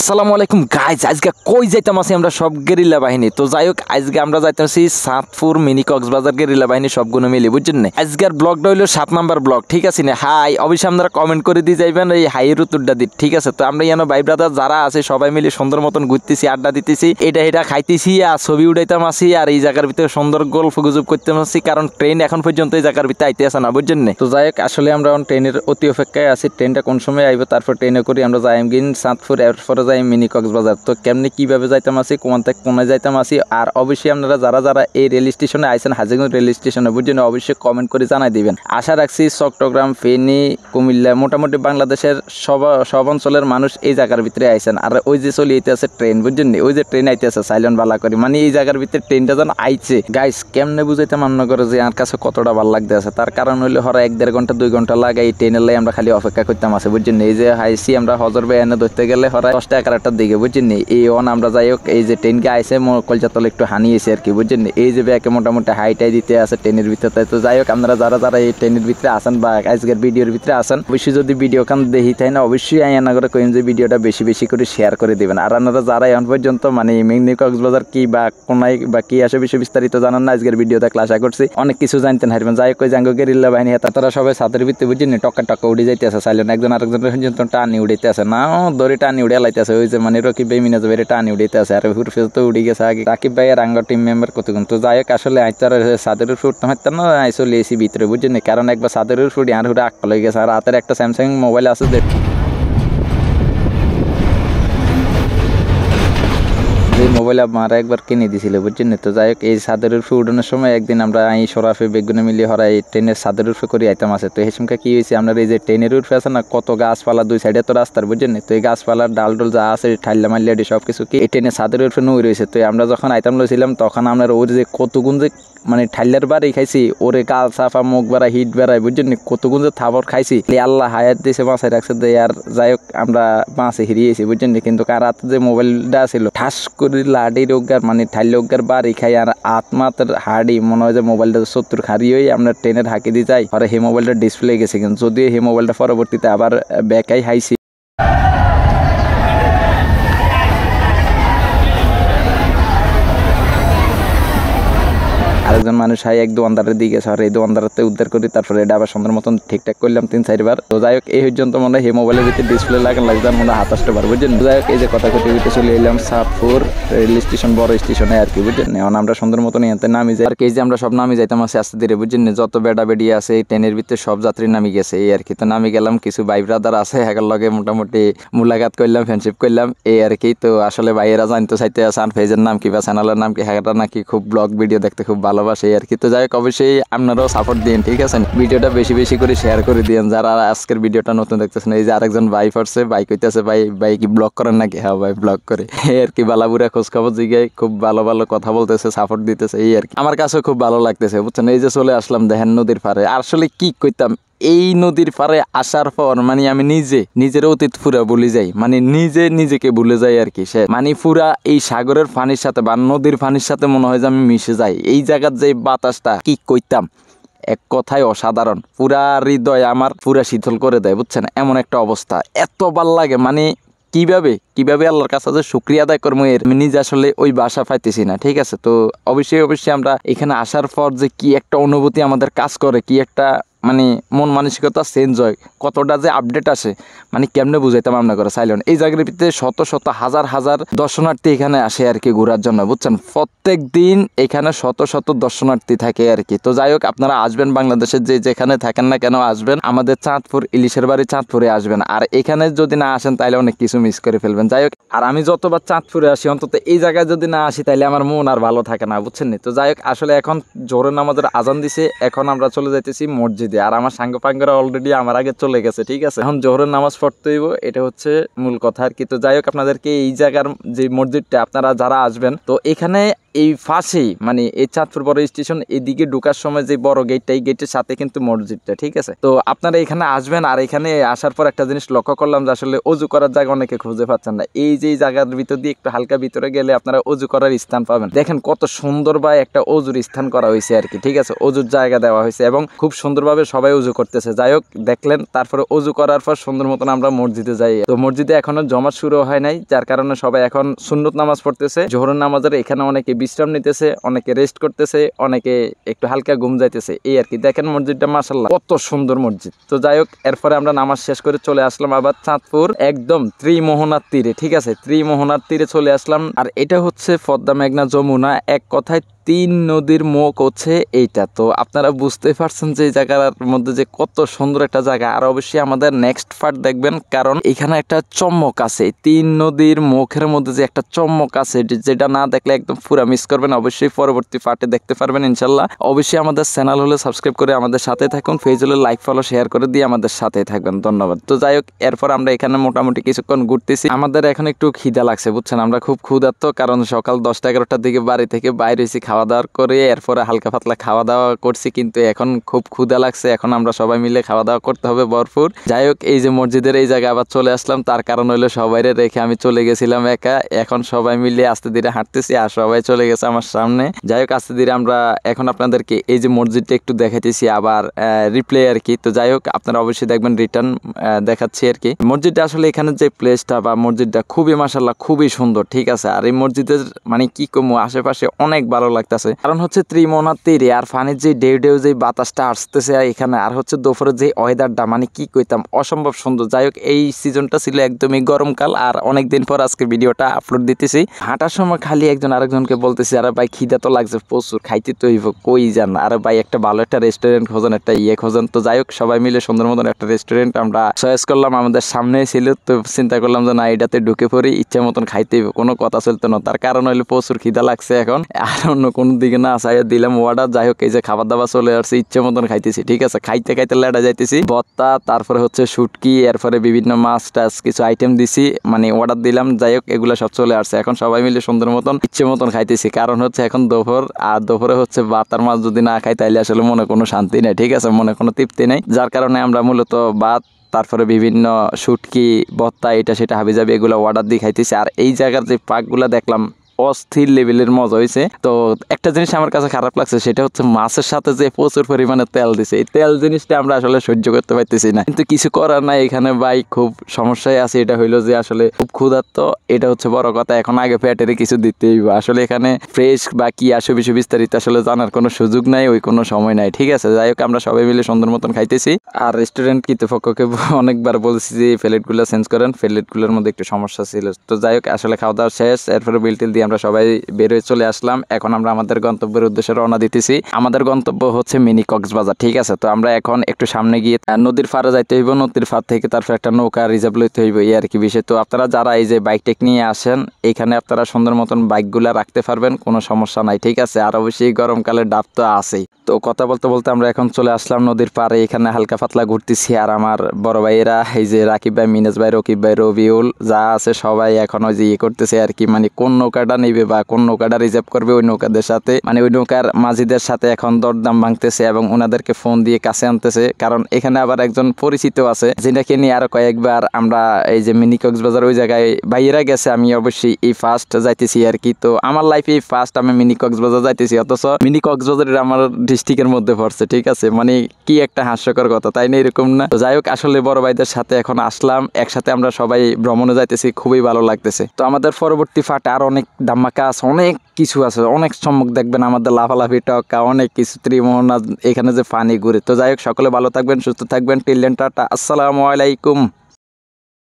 আসসালামু আলাইকুম গাইজ, আজকে কই যাইতাম আছি আমরা সব গেরিলা বাহিনী। তো যাই হোক, আজকে আমরা যাইতাছি চাঁদপুর মিনি কক্সবাজার গেরিলা বাহিনী সবগুলো মিলি, বুঝছেন না। আজকের ব্লগটা হইলো 7 নাম্বার ব্লগ, ঠিক আছে না। হাই অবশ্যই আপনারা কমেন্ট করে দিয়ে যাইবেন এই হাইয়ের উত্তরটা দিন, ঠিক আছে। তো আমরা ইয়ানো ভাই ব্রাদার যারা আছে সবাই মিলে সুন্দর মতন ঘুরতেছি, আড্ডা দিতেছি, এটা খাইতেছি আর ছবি উঠাইতাম আসি, আর এই জায়গার ভিতরে সুন্দর গল্প গুজব করতে আসি, কারণ ট্রেন এখন পর্যন্ত এই জায়গার ভিতরে আইতে আসে না, বুঝছেন না। তো যাই হোক, আসলে আমরা ট্রেনের অতি অপেক্ষায় আছি, ট্রেনটা কোন সময় আইব, তারপর ট্রেনে করে আমরা যাইম গিন চাঁদপুর, এরপরে যাই মিনি কক্সবাজার। তো কেমনি কিভাবে যাইতাম আসি, কোন থেকে কোনায় যাইতাম আসি, আর অবশ্যই আপনারা যারা এই রেল স্টেশনে আইছেন, হাজিগঞ্জ রেল স্টেশনে, বুঝছেন, অবশ্যই কমেন্ট করে জানাই দিবেন। আশা রাখছি চট্টগ্রাম, ফেনী, কুমিল্লা, মোটামুটি বাংলাদেশের সব অঞ্চলের মানুষ এই জায়গার ভিতরে আইছেন। আর ওই যে চলে আইতে আছে ট্রেন, বুঝছেন, ওই যে ট্রেন আইতে আছে সাইলেন্ট বালা করি, মানে এই জায়গার ভিতরে ট্রেনটা যেন আইছে। গাইস কেমনে বুঝাইতে মান্য করে যে আমার কাছে কতটা ভালো লাগতে আছে, তার কারণ হইলে হরা 1-1.5 ঘন্টা 2 ঘন্টা লাগে এই ট্রেনের লাই আমরা খালি অপেক্ষা করতাম আছে, বুঝছেন। এই যে হাইসি আমরা হজর বে এনে ধরতে গেলে হরা 10টা-11টার দিকে, বুঝছেন। এই আমরা যাই হোক, এই যে ট্রেনকে আইসে কলজাতলে একটু হানিয়েছে আর কি, বুঝছেন। এই যে ব্যাকে মোটামুটি হাইটাই দিতে আছে ট্রেনের ভিতরে। তো যাই হোক, আপনারা যারা এই ট্রেনের ভিতরে আসেন বা আজকের ভিডিওর ভিতরে আসেন, অবশ্যই যদি ভিডিও খান দেখি তাই না, অবশ্যই আইনা করে কইন যে ভিডিওটা বেশি বেশি করে শেয়ার করে দিবেন। আর আপনারা যারা এখন পর্যন্ত মানে মিনি কক্সবাজার কি বা কোনায় বা কি আসে বেশি বিস্তারিত জানান না, আজকের ভিডিও দেখলে আশা করছি অনেক কিছু জানতেন হারবেন। যাই হোক, জাঙ্গো গেরিল্লা বাহিনী তারা সবাই ছাদের ভিতরে, বুঝছেন, টক্কা উড়ে যাইতে আছে সাইলেন, একজন আরেকজনের পর্যন্ত টানি উড়াইতে আছে না, দড়ি টানি উড়ে লাইতে আছে। ওই যে মানে রকি বেমিনা যাবে টানি উড়াইতে আছে, আর হুরফেজ তো উড়ে গেছে আগে রাকিব ভাই আর আঙ্গা টিম মেম্বার কতক্ষণ। তো যাই হোক, আসলে আইতার ছাদের উপর উঠতে পারতাম না, চলে এসি ভিতরে, বুঝছেন, কারণ একবার ছাদের উপর আর হুড়ে আক্কা লয়ে গেছে। আর হাতের একটা স্যামসাং মোবাইল আছে যে মোবাইল আমার একবার কিনে দিয়েছিল, বুঝছেন। তো যাই হোক, এই ছাদের উপরে উঠানোর সময় একদিন আমরা এই সরাফে বেগুনে মিলিয়ে হরা এই ট্রেনের ছাদের উপরে করে আইতাম আছে। তো এই সময় কি হয়েছে, আপনার এই যে ট্রেনের উপরে আছে না, কত গাছপালা দুই সাইডে তো রাস্তার, বুঝছেন। তো এই গাছপালার ডাল যা আছে ঠাইলা মাল্লাডি সব কিছু কি এই ট্রেনের ছাদের উপরে নই রয়েছে। তো আমরা যখন আইতাম লইছিলাম তখন আমরা ওর যে কতগুণ যে মানে ঠাইলার বাড়ি খাইছি, ওরে কাল সাফা মুখ বেড়া হিট বেড়ায়, বুঝছেন, কতগুণ যে থাবর খাইছি, আল্লাহ হায়াত দিয়েছে বাঁচাই রাখছে দে। আর যাই হোক, আমরা বাঁচে হিরিয়েছি, বুঝছেন। কিন্তু কার হাতে যে মোবাইলটা ছিল ঠাস করে লাডি রোগার মানে ঠাইল রোগার বাড়ি খাই, আর আত্মাতের হাড়ি মনে হয় যে মোবাইলটা 70 হারিয়েই আমরা ট্রেনের হাঁকি দিয়ে যাই, পরে হে মোবাইলটা ডিসপ্লে গেছে। কিন্তু যদিও হে মোবাইলটা পরবর্তীতে আবার ব্যাকাই হাইছি। আরেকজন মানুষ হাই এক দোকানদারের দিকে গেছে, আর এই দোকানদারতে উদ্ধার করি, তারপরে এটা আবার সুন্দর মতন ঠিকঠাক করলাম 3-4 বার। তো যাই হোক, এই পর্যন্ত মনে হয় হে মোবাইলের ভিতরে ডিসপ্লে লাগান লাগছে মনে হয় 27টা বার, বুঝছেন। যাই হোক, এই যে কথা কথি ভিতরে চলে এলাম চাঁদপুর রেল স্টেশন, বড় স্টেশনে আর কি, বুঝছেন। এখন আমরা সুন্দর মতন এতে নামি যাই আর কি, এই যে আমরা সব নামি যাইতাম আছে আস্তে ধীরে, বুঝছেন। যত বেড়া বেড়ি আছে এই ট্রেনের ভিতরে সব যাত্রী নামি গেছে এই আর কি। তো নামি গেলাম, কিছু ভাই ব্রাদার আছে একার লগে মোটামুটি মুলাকাত করলাম, ফ্রেন্ডশিপ করলাম এই আর কি। তো আসলে ভাইয়েরা জানতে চাইতে আসান পেজের নাম কি বা চ্যানেলের নাম কি, হ্যাঁ নাকি খুব ব্লগ ভিডিও দেখতে খুব ভালোবাসে আর কি। তো যাই হোক, অবশ্যই আপনারাও সাপোর্ট দিন, ঠিক আছে। ভিডিওটা বেশি বেশি করে শেয়ার করে দিন যারা আজকের ভিডিওটা নতুন দেখতেছেন। এই যে আরেকজন ভাই পড়ছে, ভাই কইতেছে ভাই কি ব্লগ করেন নাকি? হ্যাঁ ভাই ব্লগ করে এই আর কি। বালাবুরা খোঁজ খবর জিগাই, খুব ভালো ভালো কথা বলতেছে, সাপোর্ট দিতেছে এই আর কি। আমার কাছেও খুব ভালো লাগতেছে, বুঝছেন। এই যে চলে আসলাম দেখেন নদীর পাড়ে। আসলে কি কইতাম, এই নদীর পাড়ে আসার পর মানে আমি নিজের অতীত পুরা ভুলে যাই, মানে নিজেকে ভুলে যাই আর কি। সে মানে পুরা এই সাগরের পানির সাথে বা নদীর পানির সাথে মনে হয় যে আমি মিশে যাই। এই জায়গার যে বাতাসটা কি কইতাম, এক কথায় অসাধারণ, পুরা হৃদয় আমার পুরা শীতল করে দেয়, বুঝছেন। এমন একটা অবস্থা, এত ভাল লাগে, মানে কিভাবে আল্লাহর কাছে যে শুকরিয়া আদায় করবো এর আমি নিজে আসলে ওই বাসা পাইতেছি না, ঠিক আছে। তো অবশ্যই আমরা এখানে আসার পর যে কি একটা অনুভূতি আমাদের কাজ করে, কি একটা মানে মন মানসিকতা চেঞ্জ হয়, কতটা যে আপডেট আসে, মানে কেমনে বুঝাইতাম আমরা করে সাইলেন্ট। এই জায়গার ভিতরে শত শত হাজার দর্শনার্থী এখানে আসে আর কি ঘোরার জন্য, বুঝছেন। প্রত্যেক দিন এখানে শত শত দর্শনার্থী থাকে আর কি। তো যাই হোক, আপনারা আসবেন, বাংলাদেশের যেখানে থাকেন না কেন আসবেন, আমাদের চাঁদপুর ইলিশের বাড়ি চাঁদপুরে আসবেন। আর এখানে যদি না আসেন তাহলে অনেক কিছু মিস করে ফেলবেন। যাই হোক, আর আমি যতবার চাঁদপুরে আসি অন্তত এই জায়গায় যদি না আসি তাহলে আমার মন আর ভালো থাকে না, বুঝছেন। তো যাই হোক, আসলে এখন জোহরের নামাজের আজান দিছে, এখন আমরা চলে যাইতেছি মসজিদে। আর আমার সাঙ্গপাঙ্গরা অলরেডি আমার আগে চলে গেছে, ঠিক আছে। এখন জোহরের নামাজ পড়তে হইব, এটা হচ্ছে মূল কথা আর কি। তো যাই হোক, আপনাদেরকে এই জায়গার যে মসজিদটা আপনারা যারা আসবেন, তো এখানে এই পাশেই মানে এই চাঁদপুর বড় স্টেশন এদিকে ঢোকার সময় যে বড় গেটটা, এই গেটের সাথে কিন্তু মসজিদটা, ঠিক আছে। তো আপনারা এখানে আসবেন, আর এখানে আসার পর একটা জিনিস লক্ষ্য করলাম যে আসলে অজু করার জায়গা অনেকে খুঁজে পাচ্ছেন না। এই যে জায়গার ভিতর দিয়ে একটু হালকা ভিতরে গেলে আপনারা অজু করার স্থান পাবেন। দেখেন কত সুন্দর বা একটা অজুর স্থান করা হয়েছে আর কি, ঠিক আছে, অজুর জায়গা দেওয়া হয়েছে এবং খুব সুন্দরভাবে সবাই অজু করতেছে। যাই হোক দেখলেন, তারপরে অজু করার পর সুন্দর মতন আমরা মসজিদে যাই। তো মসজিদে এখনো জমা শুরু হয় নাই, যার কারণে সবাই এখন সুন্নত নামাজ পড়তেছে, জোহরের নামাজের এখানে অনেকে বিশ্রাম নিতেছে, অনেকে রেস্ট করতেছে, অনেকে একটু হালকা ঘুম যাইতেছে, এই আর কি। দেখেন মসজিদটা মাশাআল্লাহ কত সুন্দর মসজিদ। তো যাই হোক এরপরে আমরা নামাজ শেষ করে চলে আসলাম আবার চাঁদপুর একদম ত্রিমোহনার তীরে, ঠিক আছে, ত্রিমোহনার তীরে চলে আসলাম। আর এটা হচ্ছে পদ্মা মেঘনা যমুনা, এক কথায় 3 নদীর মুখ হচ্ছে এইটা। তো আপনারা বুঝতেই পারছেন যে এই জায়গার মধ্যে যে কত সুন্দর একটা জায়গা। আর অবশ্যই আমাদের নেক্সট পার্ট দেখবেন, কারণ এখানে একটা চমক আছে, 3 নদীর মুখের মধ্যে যে একটা চমক আছে, যেটা না দেখলে একদম পুরা মিস করবেন। অবশ্যই পরবর্তী পার্টে দেখতে পারবেন ইনশাল্লাহ। অবশ্যই আমাদের চ্যানেল হলে সাবস্ক্রাইব করে আমাদের সাথে থাকুন, পেজ হলে লাইক ফলো শেয়ার করে দিয়ে আমাদের সাথে থাকবেন, ধন্যবাদ। তো যাই হোক এরপর আমরা এখানে মোটামুটি কিছুক্ষণ ঘুরতেছি। আমাদের এখন একটু খিদা লাগছে বুঝছেন, আমরা খুব ক্ষুধার্ত, কারণ সকাল 10টা-11টার দিকে বাড়ি থেকে বাইরে হয়েছি, খাওয়া দাওয়ার করে এরপরে হালকা পাতলা খাওয়া দাওয়া করছি, কিন্তু এখন খুব ক্ষুধা লাগছে। এখন আমরা সবাই মিলে খাওয়া দাওয়া করতে হবে ভরপুর। যাই হোক এই যে মসজিদের এই জায়গায় আবার চলে আসলাম, তার কারণ হলো সবাই রেখে আমি চলে গেছিলাম একা। এখন সবাই মিলে আস্তে ধীরে হাঁটতেছি আর সবাই চলে গেছে আমার সামনে। যাই হোক আস্তে ধীরে আমরা এখন আপনাদেরকে এই যে মসজিদটা একটু দেখাইতেছি আবার রিপ্লে আর কি। তো যাই হোক আপনারা অবশ্যই দেখবেন, রিটার্ন দেখাচ্ছি আর কি। মসজিদটা আসলে এখানে যে প্লেসটা বা মসজিদটা খুবই মাশাআল্লাহ খুবই সুন্দর, ঠিক আছে। আর এই মসজিদের মানে কি কমু, আশেপাশে অনেক ভালো লাগতেছে, কারণ হচ্ছে ত্রিমোহনার তীরে আর পানির যে ঢেউ ঢেউ যে বাতাসটা আসতেছে এখানে, আর হচ্ছে দুপুরের যে ওয়েদারটা মানে কি কইতাম অসম্ভব সুন্দর। যাই হোক এই সিজনটা ছিল একদমই গরমকাল, আর অনেকদিন পর আজকে ভিডিওটা আপলোড দিতেছি। হাঁটার সময় খালি একজন আরেকজনকে বলতেছি, আরে ভাই খিদা তো লাগছে প্রচুর, খাইতে তো হইব, কই যান, আরে ভাই একটা ভালো একটা রেস্টুরেন্ট খোঁজেন, একটা খোঁজেন। তো যাই হোক সবাই মিলে সুন্দর মতন একটা রেস্টুরেন্ট আমরা চয়েস করলাম, আমাদের সামনে ছিল। তো চিন্তা করলাম যে না এটাতে ঢুকে পড়ি, ইচ্ছা মতন খাইতে হইব, কোনো কথা চলতো না। তার কারণ হইলো প্রচুর খিদা লাগছে এখন, আর অন্য কোনো দিকে না চাইয়া দিলাম অর্ডার। যাই হোক এই যে খাবার দাবার চলে আসছে, ইচ্ছে মতন খাইতেছি, ঠিক আছে। খাইতে খাইতে লেডা যাইতেছি, ভর্তা, তারপরে হচ্ছে শুটকি, এরপরে বিভিন্ন মাছ টাছ কিছু আইটেম দিছি, মানে অর্ডার দিলাম। যাই হোক এগুলো সব চলে আসছে, এখন সবাই মিলে সুন্দর মতন ইচ্ছে মতন খাইতেছি। কারণ হচ্ছে এখন দুপুর, আর দুপুরে হচ্ছে ভাত আর মাছ যদি না খাই তাইলে আসলে মনে কোনো শান্তি নেই, ঠিক আছে, মনে কোনো তৃপ্তি নেই। যার কারণে আমরা মূলত ভাত, তারপরে বিভিন্ন শুটকি, ভর্তা, এটা সেটা হাবিজাবি এগুলো অর্ডার দিয়ে খাইতেছি। আর এই জায়গার যে পাকগুলা দেখলাম অস্থির লেভেলের মজা হয়েছে। তো একটা জিনিস আমার কাছে খারাপ লাগছে, সেটা হচ্ছে মাছের সাথে যে প্রচুর পরিমাণে তেল দিছে, এই তেল জিনিসটা আমরা আসলে সহ্য করতে পারতেছি না, কিন্তু কিছু করার নাই। এখানে ভাই খুব সমস্যায় আছে, এটা হইলো যে আসলে খুব ক্ষুধার্ত, এটা হচ্ছে বড় কথা। এখন আগে পেটের কিছু দিতেই হবে। আসলে এখানে ফ্রেশ বা কি আসে বেশি বিস্তারিত আসলে জানার কোনো সুযোগ নাই, ওই কোনো সময় নাই, ঠিক আছে। যাই হোক আমরা সবাই মিলে সুন্দর মতন খাইতেছি। আর রেস্টুরেন্ট কর্তৃপক্ষকে অনেকবার বলছি যে প্লেটগুলো চেঞ্জ করেন, প্লেটগুলোর মধ্যে একটু সমস্যা ছিল। তো যাই হোক আসলে খাওয়া দাওয়া শেষ, এরপরে বিল টিল দিয়ে আমরা সবাই বের হয়ে চলে আসলাম। এখন আমরা আমাদের গন্তব্যের উদ্দেশ্যে রওনা দিতেছি। আমাদের গন্তব্য হচ্ছে মিনি কক্সবাজার, ঠিক আছে। তো আমরা এখন একটু সামনে গিয়ে নদীর পাড়ে যাইতে হইব, নদীর পাড় থেকে তারপর একটা নৌকা রিজার্ভ লইতে হইব, এই আর কি বিষয়। তো আপনারা যারা এই যে বাইক টেক নিয়ে আসেন, এখানে আপনারা সুন্দর মতন বাইকগুলা রাখতে পারবেন, কোনো সমস্যা নাই, ঠিক আছে। আর অবশ্যই গরমকালে ডাব তো আছেই। তো কথা বলতে বলতে আমরা এখন চলে আসলাম নদীর পাড়ে, এখানে হালকা পাতলা ঘুরতেছি। আর আমার বড় ভাইয়েরা এই যে রাকিব ভাই, মিনাজ ভাই, রকিব ভাই, রবিউল যা আছে সবাই এখন ওই যে করতেছে আর কি, মানে কোন নৌকাটা নিবে বা কোন নৌকাটা রিজার্ভ করবে ওই নৌকাদের সাথে, মানে ওই নৌকার মাঝিদের সাথে এখন দরদাম ভাঙতেছে এবং ওনাদেরকে ফোন দিয়ে কাছে আনতেছে। কারণ এখানে আবার একজন পরিচিত আছে, যেটাকে নিয়ে আরো কয়েকবার আমরা এই যে মিনি কক্সবাজার ওই জায়গায় ভাইয়েরা গেছে, আমি অবশ্যই এই ফার্স্ট যাইতেছি আর কি। তো আমার লাইফে এই ফার্স্ট আমি মিনি কক্সবাজার যাইতেছি, অথচ মিনি কক্সবাজারের আমার ডিস্ট্রিক্টের মধ্যে পড়ছে, ঠিক আছে। মানে কি একটা হাস্যকর কথা, তাই না, এরকম না? তো যাই হোক আসলে বড় ভাইদের সাথে এখন আসলাম, একসাথে আমরা সবাই ভ্রমণে যাইতেছি, খুবই ভালো লাগতেছে। তো আমাদের পরবর্তী ফাটে আর অনেক ধামাকা আছে, অনেক কিছু আছে, অনেক চমক দেখবেন, আমাদের লাফালাফি টক্কা অনেক কিছু, ত্রিমোহনা এখানে যে পানি ঘুরে। তো যাই হোক সকলে ভালো থাকবেন, সুস্থ থাকবেন, টিল দেন টাটা, আসসালামু আলাইকুম।